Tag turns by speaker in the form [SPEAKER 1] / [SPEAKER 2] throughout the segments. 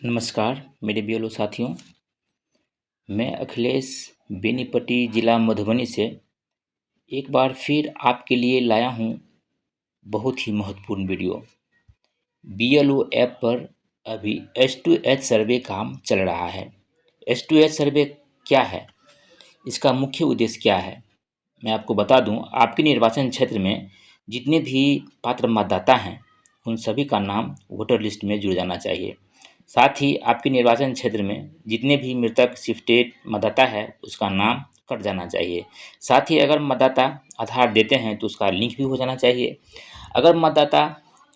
[SPEAKER 1] नमस्कार मेरे बीएलओ साथियों। मैं अखिलेश बेनीपट्टी ज़िला मधुबनी से एक बार फिर आपके लिए लाया हूँ बहुत ही महत्वपूर्ण वीडियो। बीएलओ ऐप पर अभी H2H सर्वे काम चल रहा है। H2H सर्वे क्या है, इसका मुख्य उद्देश्य क्या है, मैं आपको बता दूं। आपके निर्वाचन क्षेत्र में जितने भी पात्र मतदाता हैं उन सभी का नाम वोटर लिस्ट में जुड़ जाना चाहिए। साथ ही आपके निर्वाचन क्षेत्र में जितने भी मृतक शिफ्टेड मतदाता है उसका नाम कट जाना चाहिए। साथ ही अगर मतदाता आधार देते हैं तो उसका लिंक भी हो जाना चाहिए। अगर मतदाता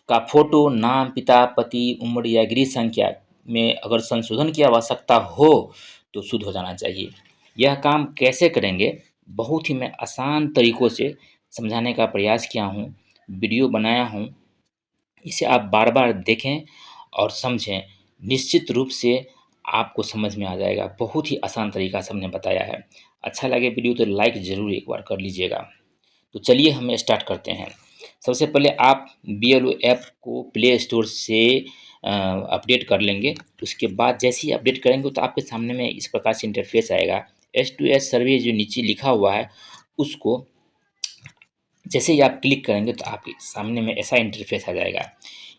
[SPEAKER 1] का फोटो, नाम, पिता, पति, उम्र या गृह संख्या में अगर संशोधन की आवश्यकता हो तो शुद्ध हो जाना चाहिए। यह काम कैसे करेंगे, बहुत ही मैं आसान तरीक़ों से समझाने का प्रयास किया हूँ, वीडियो बनाया हूँ। इसे आप बार बार देखें और समझें, निश्चित रूप से आपको समझ में आ जाएगा। बहुत ही आसान तरीक़ा से हमने बताया है। अच्छा लगे वीडियो तो लाइक ज़रूर एक बार कर लीजिएगा। तो चलिए हम स्टार्ट करते हैं। सबसे पहले आप बीएलओ ऐप को प्ले स्टोर से अपडेट कर लेंगे। उसके बाद जैसे ही अपडेट करेंगे तो आपके सामने में इस प्रकार से इंटरफेस आएगा। H2H सर्वे जो नीचे लिखा हुआ है उसको जैसे ही आप क्लिक करेंगे तो आपके सामने में ऐसा इंटरफेस आ जाएगा।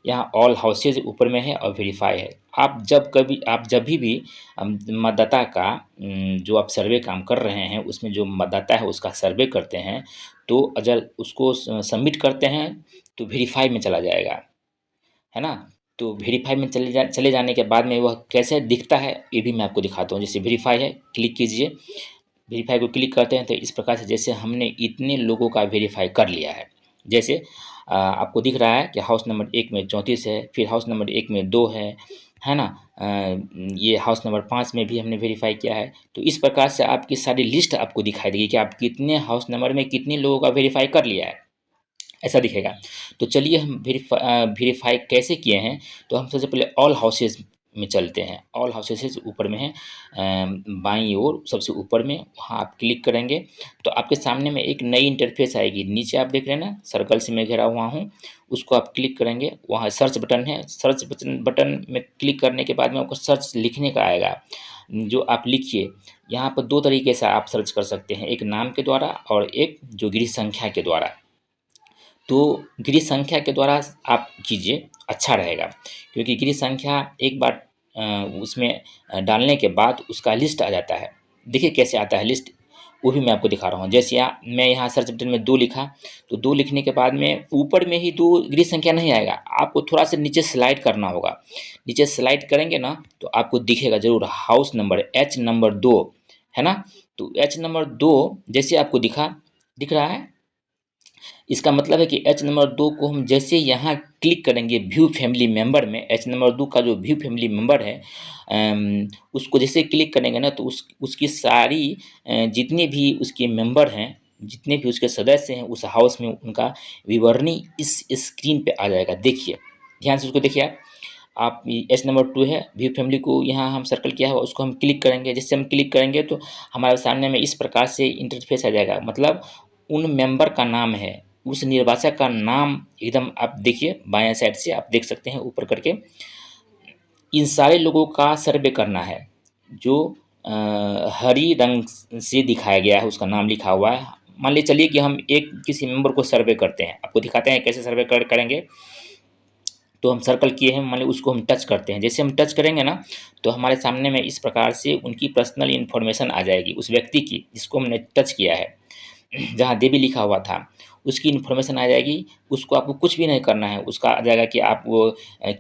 [SPEAKER 1] यहाँ ऑल हाउसेज ऊपर में है और वेरीफाई है। आप जब भी मतदाता का जो आप सर्वे काम कर रहे हैं उसमें जो मतदाता है उसका सर्वे करते हैं तो अगर उसको सबमिट करते हैं तो वेरीफाई में चला जाएगा, है ना। तो वेरीफाई में चले जाने के बाद में वह कैसे दिखता है ये भी मैं आपको दिखाता हूँ। जैसे वेरीफाई है, क्लिक कीजिए। वेरीफाई को क्लिक करते हैं तो इस प्रकार से जैसे हमने इतने लोगों का वेरीफाई कर लिया है। जैसे आपको दिख रहा है कि हाउस नंबर 1 में 34 है, फिर हाउस नंबर 1 में 2 है ना। ये हाउस नंबर 5 में भी हमने वेरीफाई किया है। तो इस प्रकार से आपकी सारी लिस्ट आपको दिखाई देगी कि आप कितने हाउस नंबर में कितने लोगों का वेरीफाई कर लिया है, ऐसा दिखेगा। तो चलिए हम वेरीफाई कैसे किए हैं। तो हम सबसे पहले ऑल हाउसेज में चलते हैं। ऑल हाउसेज ऊपर में है, बाईं ओर सबसे ऊपर में, वहाँ आप क्लिक करेंगे तो आपके सामने में एक नई इंटरफेस आएगी। नीचे आप देख रहे हैं ना, सर्कल से मैं घेरा हुआ हूँ, उसको आप क्लिक करेंगे। वहाँ सर्च बटन है, सर्च बटन में क्लिक करने के बाद में आपको सर्च लिखने का आएगा। जो आप लिखिए, यहाँ पर 2 तरीके से आप सर्च कर सकते हैं, एक नाम के द्वारा और एक जो गृह संख्या के द्वारा। तो गृह संख्या के द्वारा आप कीजिए, अच्छा रहेगा, क्योंकि गृह संख्या एक बार उसमें डालने के बाद उसका लिस्ट आ जाता है। देखिए कैसे आता है लिस्ट, वो भी मैं आपको दिखा रहा हूँ। जैसे मैं यहाँ सर्च बटन में 2 लिखा तो 2 लिखने के बाद में ऊपर में ही 2 गृह संख्या नहीं आएगा, आपको थोड़ा सा नीचे स्लाइड करना होगा। नीचे स्लाइड करेंगे ना तो आपको दिखेगा ज़रूर हाउस नंबर H नंबर 2, है ना। तो H नंबर 2 जैसे आपको दिख रहा है, इसका मतलब है कि H नंबर 2 को हम जैसे यहाँ क्लिक करेंगे व्यू फैमिली मेंबर में, H नंबर 2 का जो व्यू फैमिली मेंबर है उसको जैसे क्लिक करेंगे ना तो उसकी सारी जितने भी उसके मेंबर हैं, जितने भी उसके सदस्य हैं उस हाउस में, उनका विवरणी इस स्क्रीन पे आ जाएगा। देखिए ध्यान से उसको देखिए आप H नंबर 2 है, व्यू फैमिली को यहाँ हम सर्कल किया हुआ उसको हम क्लिक करेंगे। जैसे हम क्लिक करेंगे तो हमारे सामने में इस प्रकार से इंटरफेस आ जाएगा। मतलब उन मेंबर का नाम है, उस निर्वाचक का नाम एकदम आप देखिए, बाएं साइड से आप देख सकते हैं ऊपर करके। इन सारे लोगों का सर्वे करना है। जो हरी रंग से दिखाया गया है उसका नाम लिखा हुआ है। मान लीजिए चलिए कि हम एक किसी मेंबर को सर्वे करते हैं, आपको दिखाते हैं कैसे सर्वे करेंगे। तो हम सर्कल किए हैं, मान लीजिए उसको हम टच करते हैं। जैसे हम टच करेंगे ना तो हमारे सामने में इस प्रकार से उनकी पर्सनल इन्फॉर्मेशन आ जाएगी, उस व्यक्ति की जिसको हमने टच किया है। जहाँ देवी लिखा हुआ था उसकी इन्फॉर्मेशन आ जाएगी। उसको आपको कुछ भी नहीं करना है, उसका आ जाएगा कि आप वो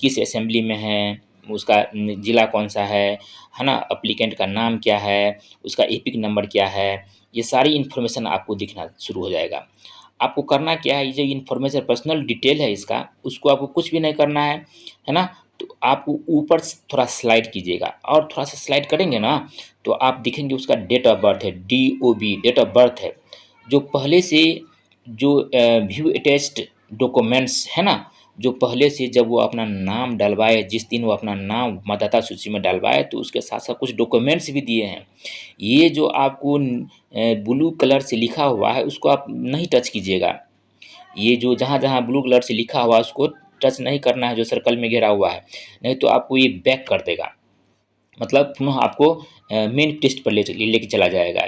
[SPEAKER 1] किस असेंबली में हैं, उसका ज़िला कौन सा है ना, एप्लीकेंट का नाम क्या है, उसका एपिक नंबर क्या है, ये सारी इन्फॉर्मेशन आपको दिखना शुरू हो जाएगा। आपको करना क्या है, ये जो इन्फॉर्मेशन पर्सनल डिटेल है इसका, उसको आपको कुछ भी नहीं करना है ना। तो आपको ऊपर थोड़ा स्लाइड कीजिएगा और थोड़ा सा स्लाइड करेंगे ना तो आप देखेंगे उसका डेट ऑफ बर्थ है, DOB डेट ऑफ बर्थ है। जो पहले से जो व्यू अटैच्ड डॉक्यूमेंट्स है ना, जो पहले से जब वो अपना नाम डलवाए, जिस दिन वो अपना नाम मतदाता सूची में डलवाए तो उसके साथ साथ कुछ डॉक्यूमेंट्स भी दिए हैं। ये जो आपको ब्लू कलर से लिखा हुआ है उसको आप नहीं टच कीजिएगा। ये जो जहाँ जहाँ ब्लू कलर से लिखा हुआ है उसको टच नहीं करना है, जो सर्कल में घेरा हुआ है, नहीं तो आपको ये बैक कर देगा। मतलब पुनः आपको मेन टेस्ट पर लेके चला जाएगा।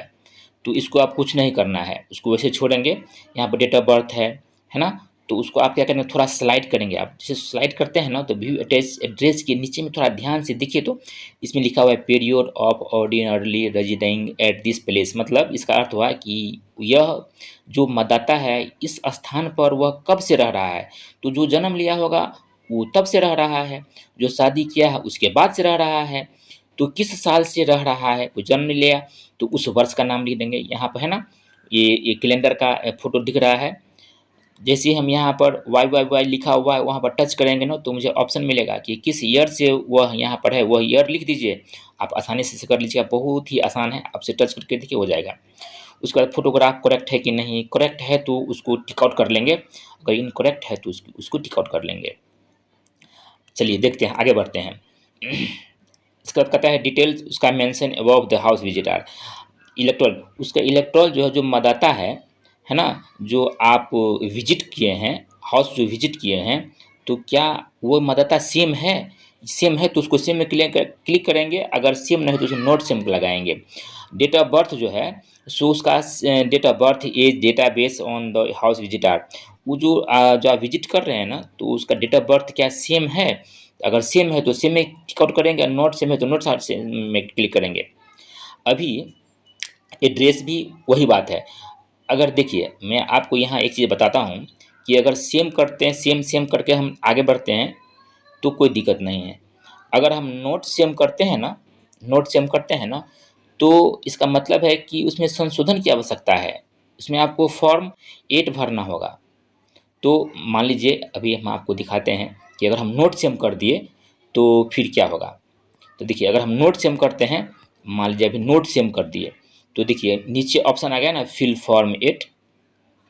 [SPEAKER 1] तो इसको आप कुछ नहीं करना है, उसको वैसे छोड़ेंगे। यहाँ पर डेट ऑफ बर्थ है ना, तो उसको आप क्या करेंगे, थोड़ा स्लाइड करेंगे। आप जैसे स्लाइड करते हैं ना, तो व्यू अटैच एड्रेस के नीचे में थोड़ा ध्यान से देखिए, तो इसमें लिखा हुआ है period of ordinarily residing at this place. मतलब इसका अर्थ हुआ कि यह जो मतदाता है इस स्थान पर वह कब से रह रहा है। तो जो जन्म लिया होगा वो तब से रह रहा है, जो शादी किया है उसके बाद से रह रहा है। तो किस साल से रह रहा है, वो जन्म लिया तो उस वर्ष का नाम लिख देंगे। यहाँ पर है ना, ये कैलेंडर का फोटो दिख रहा है। जैसे हम यहाँ पर वाई वाई वाई लिखा हुआ है वहाँ पर टच करेंगे ना, तो मुझे ऑप्शन मिलेगा कि किस ईयर से वह यहाँ पर है, वह ईयर लिख दीजिए। आप आसानी से इसे कर लीजिएगा, बहुत ही आसान है। आपसे टच करके देखिए हो जाएगा। उसके बाद फोटोग्राफ करेक्ट है कि नहीं, करेक्ट है तो उसको टिक आउट कर लेंगे, अगर इनकरेक्ट है तो उसको टिक आउट कर लेंगे। चलिए देखते हैं, आगे बढ़ते हैं। इसका कहता है डिटेल्स उसका mention above the house visitor electoral. उसका इलेक्ट्रॉल जो है, जो मतदाता है ना, जो आप विजिट किए हैं, हाउस जो विजिट किए हैं, तो क्या वो मतदाता सेम है। सेम है तो उसको सेम में क्लिक करेंगे, अगर सेम नहीं तो उसे नॉट सेम लगाएंगे। डेट ऑफ बर्थ जो है, सो उसका date of birth as database on the house visitor. वो जो आप विजिट कर रहे हैं ना, तो उसका डेट ऑफ बर्थ क्या सेम है। अगर सेम है तो सेम में टिक आउट करेंगे, नॉट सेम है तो नॉट सेम में क्लिक करेंगे। अभी एड्रेस भी वही बात है। अगर देखिए मैं आपको यहाँ एक चीज़ बताता हूँ कि अगर सेम करते हैं, सेम सेम करके हम आगे बढ़ते हैं तो कोई दिक्कत नहीं है। अगर हम नोट सेम करते हैं ना, नोट सेम करते हैं ना, तो इसका मतलब है कि उसमें संशोधन की आवश्यकता है। उसमें आपको फॉर्म 8 भरना होगा। तो मान लीजिए अभी हम आपको दिखाते हैं कि अगर हम नोट सेम कर दिए तो फिर क्या होगा। तो देखिए अगर हम नोट सेम करते हैं, मान लीजिए अभी नोट सेम कर दिए, तो देखिए नीचे ऑप्शन आ गया ना, फिल फॉर्म 8।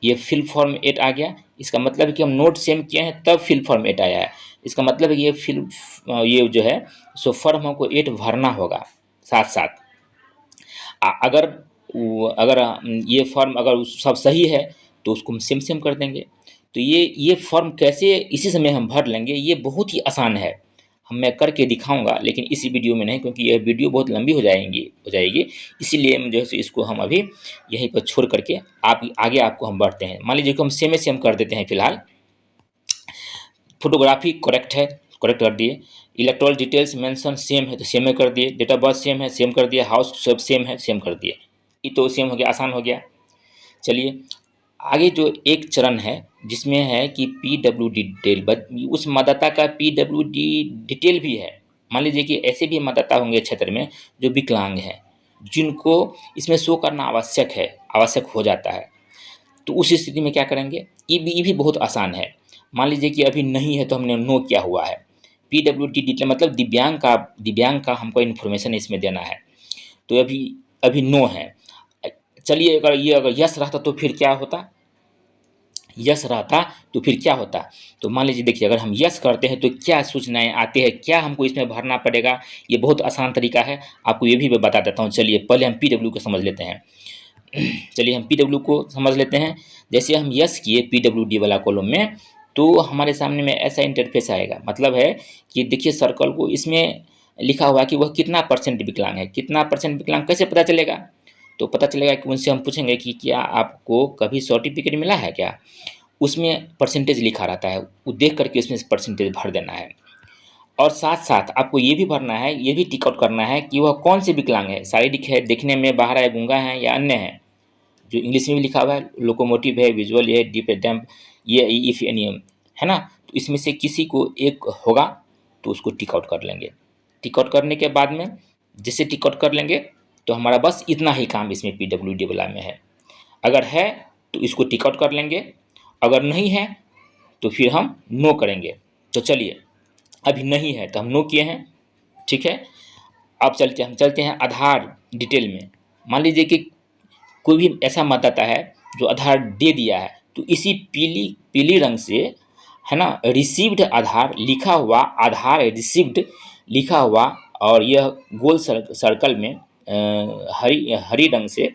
[SPEAKER 1] ये फिल फॉर्म 8 आ गया। इसका मतलब है कि हम नोट सेम किए हैं तब फिल फॉर्म 8 आया है। इसका मतलब है कि ये जो है सो फॉर्म हमको 8 भरना होगा साथ साथ। अगर ये फॉर्म अगर सब सही है तो उसको हम सेम सेम कर देंगे। तो ये फॉर्म कैसे इसी समय हम भर लेंगे, ये बहुत ही आसान है। हम मैं करके दिखाऊंगा लेकिन इसी वीडियो में नहीं, क्योंकि यह वीडियो बहुत लंबी हो जाएगी। इसीलिए जो है इसको हम अभी यहीं पर छोड़ करके आप आगे आपको हम बढ़ते हैं। मान लीजिए कि हम सेम कर देते हैं फिलहाल। फोटोग्राफी करेक्ट है, करेक्ट कर दिए। इलेक्ट्रॉल डिटेल्स मेंशन सेम है तो सेम में कर दिए। डेट ऑफ बर्थ सेम है, सेम कर दिया। हाउस सब सेम है, सेम कर दिए। ये तो सेम हो गया, आसान हो गया। चलिए आगे जो एक चरण है जिसमें है कि PWD डिटेल, उस मतदाता का PWD डिटेल भी है। मान लीजिए कि ऐसे भी मतदाता होंगे क्षेत्र में जो विकलांग हैं, जिनको इसमें शो करना आवश्यक हो जाता है। तो उस स्थिति में क्या करेंगे, ये भी बहुत आसान है। मान लीजिए कि अभी नहीं है तो हमने नो किया हुआ है। PWD डिटेल मतलब दिव्यांग का हमको इन्फॉर्मेशन इसमें देना है। तो अभी अभी नो है। चलिए अगर यस रहता तो फिर क्या होता, यस रहता तो फिर क्या होता। तो मान लीजिए देखिए अगर हम यस करते हैं तो क्या सूचनाएं आती है, क्या हमको इसमें भरना पड़ेगा। ये बहुत आसान तरीका है, आपको ये भी मैं बता देता हूँ। चलिए पहले हम PW को समझ लेते हैं। चलिए हम PW को समझ लेते हैं। जैसे हम यस किए PWD वाला कॉलम में, तो हमारे सामने में ऐसा इंटरफेस आएगा। मतलब है कि देखिए सर्कल को इसमें लिखा हुआ है कि वह कितना परसेंट विकलांग है। कितना परसेंट विकलांग कैसे पता चलेगा, तो पता चलेगा कि उनसे हम पूछेंगे कि क्या आपको कभी सर्टिफिकेट मिला है क्या। उसमें परसेंटेज लिखा रहता है, वो देख करके उसमें परसेंटेज भर देना है। और साथ साथ आपको ये भी भरना है, ये भी टिक आउट करना है कि वह कौन से विकलांग है, शारीरिक है, देखने में बाहर है, गूंगा है या अन्य है। जो इंग्लिश में भी लिखा हुआ है, लोकोमोटिव है, विजुअल है, डीप डैम्प, ये इफ एनी है ना। तो इसमें से किसी को एक होगा तो उसको टिक आउट कर लेंगे। टिक आउट करने के बाद में जैसे टिक आउट कर लेंगे तो हमारा बस इतना ही काम इसमें PWD वाला में है। अगर है तो इसको टिक आउट कर लेंगे, अगर नहीं है तो फिर हम नो करेंगे। तो चलिए अभी नहीं है तो हम नो किए हैं, ठीक है। अब हम चलते हैं आधार डिटेल में। मान लीजिए कि कोई भी ऐसा मतदाता है जो आधार दे दिया है, तो इसी पीली रंग से है ना, रिसीव्ड आधार लिखा हुआ, आधार रिसीव्ड लिखा हुआ, और यह गोल सर्कल में हरी हरी रंग से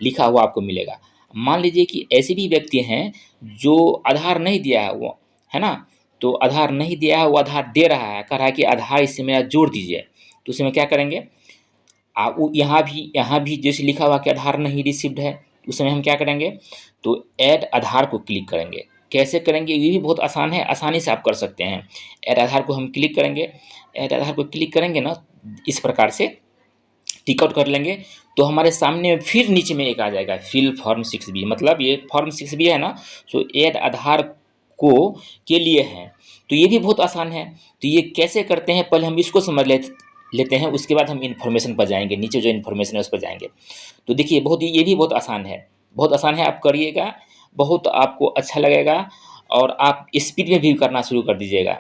[SPEAKER 1] लिखा हुआ आपको मिलेगा। मान लीजिए कि ऐसे भी व्यक्ति हैं जो आधार नहीं दिया है, वो है ना, तो आधार नहीं दिया है, वो आधार दे रहा है, कह रहा है कि आधार इससे मेरा जोड़ दीजिए। तो उसमें क्या करेंगे, यहाँ भी जैसे लिखा हुआ कि आधार नहीं रिसीव्ड है, उस समय हम क्या करेंगे, तो ऐड आधार को क्लिक करेंगे। कैसे करेंगे ये भी बहुत आसान है, आसानी से आप कर सकते हैं। ऐड आधार को हम क्लिक करेंगे, ऐड आधार को क्लिक करेंगे ना, इस प्रकार से टिक आउट कर लेंगे, तो हमारे सामने फिर नीचे में एक आ जाएगा फिल फॉर्म 6B, मतलब ये फॉर्म 6B है ना, सो ऐड आधार को के लिए है। तो ये भी बहुत आसान है। तो ये कैसे करते हैं पहले हम इसको समझ लेते हैं, उसके बाद हम इन्फॉर्मेशन पर जाएंगे, नीचे जो इन्फॉर्मेशन है उस पर जाएंगे। तो देखिए ये भी बहुत आसान है, बहुत आसान है, आप करिएगा, बहुत आपको अच्छा लगेगा और आप स्पीड में भी करना शुरू कर दीजिएगा,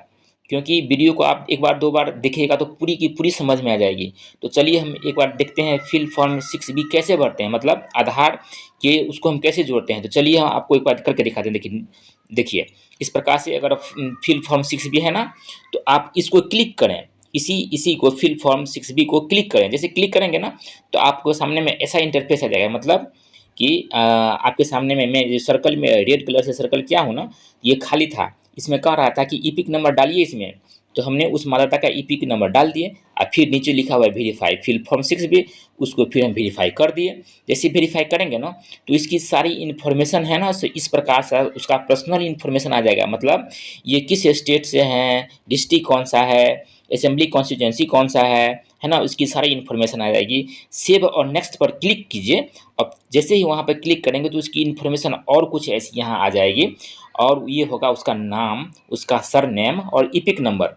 [SPEAKER 1] क्योंकि वीडियो को आप एक बार दो बार देखिएगा तो पूरी की पूरी समझ में आ जाएगी। तो चलिए हम एक बार देखते हैं फिल फॉर्म 6B कैसे भरते हैं, मतलब आधार के उसको हम कैसे जोड़ते हैं। तो चलिए हम आपको एक बार करके दिखाते हैं। देखिए इस प्रकार से अगर फिल फॉर्म 6B है ना, तो आप इसको क्लिक करें, इसी को फिल फॉर्म 6B को क्लिक करें। जैसे क्लिक करेंगे ना, तो आपको सामने में ऐसा इंटरफेस आ जाएगा, मतलब कि आपके सामने में मैं जो सर्कल में रेड कलर से सर्कल किया हूँ ना, ये खाली था, इसमें कह रहा था कि ईपिक नंबर डालिए इसमें। तो हमने उस मतदाता का ईपिक नंबर डाल दिए और फिर नीचे लिखा हुआ है वेरीफाई फिल फॉर्म 6B, उसको फिर हम वेरीफाई कर दिए। जैसे वेरीफाई करेंगे ना, तो इसकी सारी इन्फॉर्मेशन है ना, सो इस प्रकार से उसका पर्सनल इन्फॉर्मेशन आ जाएगा, मतलब ये किस स्टेट से हैं, डिस्ट्रिक्ट कौन सा है, असेंबली कॉन्स्टिट्यूंसी कौन सा है ना, उसकी सारी इन्फॉर्मेशन आ जाएगी। सेव और नेक्स्ट पर क्लिक कीजिए। अब जैसे ही वहाँ पर क्लिक करेंगे तो उसकी इन्फॉर्मेशन और कुछ ऐसी यहाँ आ जाएगी, और ये होगा उसका नाम, उसका सरनेम और ईपिक नंबर,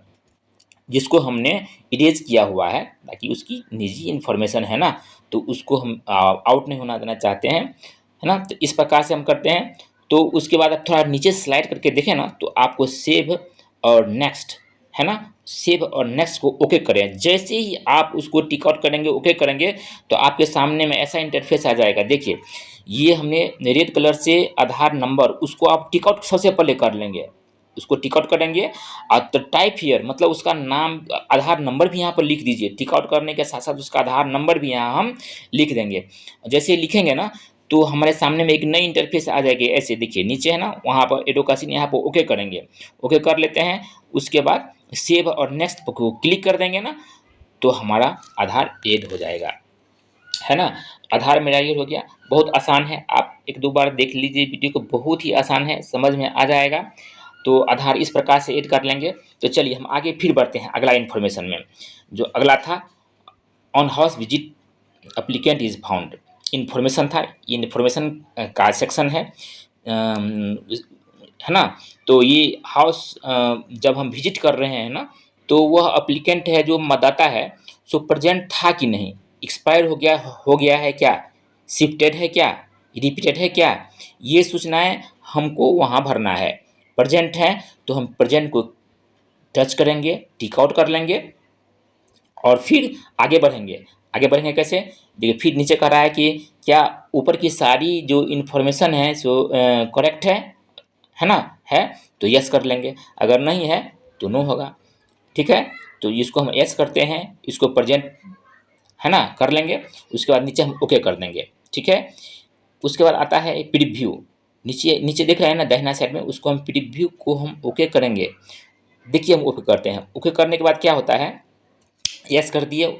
[SPEAKER 1] जिसको हमने इरेज किया हुआ है ताकि उसकी निजी इन्फॉर्मेशन है ना, तो उसको हम आउट नहीं होना देना चाहते हैं, है ना। तो इस प्रकार से हम करते हैं। तो उसके बाद आप थोड़ा नीचे स्लाइड करके देखें ना, तो आपको सेव और नेक्स्ट, है ना, सेव और नेक्स्ट को ओके करें। जैसे ही आप उसको टिक आउट करेंगे, ओके करेंगे, तो आपके सामने में ऐसा इंटरफेस आ जाएगा। देखिए ये हमने रेड कलर से आधार नंबर, उसको आप टिक आउट सबसे पहले कर लेंगे, उसको टिक आउट करेंगे। और तो टाइप हियर, मतलब उसका नाम, आधार नंबर भी यहाँ पर लिख दीजिए। टिक आउट करने के साथ साथ उसका आधार नंबर भी यहाँ हम लिख देंगे। जैसे लिखेंगे ना, तो हमारे सामने में एक नई इंटरफेस आ जाएगी। ऐसे देखिए नीचे है ना, वहाँ पर एडोकासिन, यहाँ पर ओके करेंगे, ओके कर लेते हैं। उसके बाद सेव और नेक्स्ट को क्लिक कर देंगे ना, तो हमारा आधार ऐड हो जाएगा, है ना। आधार मेरा ऐड हो गया। बहुत आसान है, आप एक दो बार देख लीजिए वीडियो को, बहुत ही आसान है, समझ में आ जाएगा। तो आधार इस प्रकार से ऐड कर लेंगे। तो चलिए हम आगे फिर बढ़ते हैं अगला इन्फॉर्मेशन में। जो अगला था, on house visit applicant is found, information था। ये इन्फॉर्मेशन का सेक्शन है ना। तो ये हाउस जब हम विजिट कर रहे हैं ना, तो वह एप्लीकेंट है जो मतदाता है, सो प्रेजेंट था कि नहीं, एक्सपायर हो गया है क्या, शिफ्टेड है क्या, रिपीटेड है क्या, ये सूचनाएं हमको वहाँ भरना है। प्रेजेंट है तो हम प्रेजेंट को टच करेंगे, टिक आउट कर लेंगे और फिर आगे बढ़ेंगे। आगे बढ़ेंगे कैसे, देखिए फिर नीचे कह रहा है कि क्या ऊपर की सारी जो इन्फॉर्मेशन है सो करेक्ट है ना, है तो यस कर लेंगे, अगर नहीं है तो नो होगा। ठीक है, तो इसको हम यस करते हैं, इसको प्रेजेंट है ना कर लेंगे। उसके बाद नीचे हम ओके कर देंगे। ठीक है, उसके बाद आता है प्रीव्यू। नीचे नीचे देख रहे हैं ना दाहिना साइड में, उसको हम प्रीव्यू को हम ओके करेंगे। देखिए हम ओके करते हैं, ओके करने के बाद क्या होता है, यस कर दिए,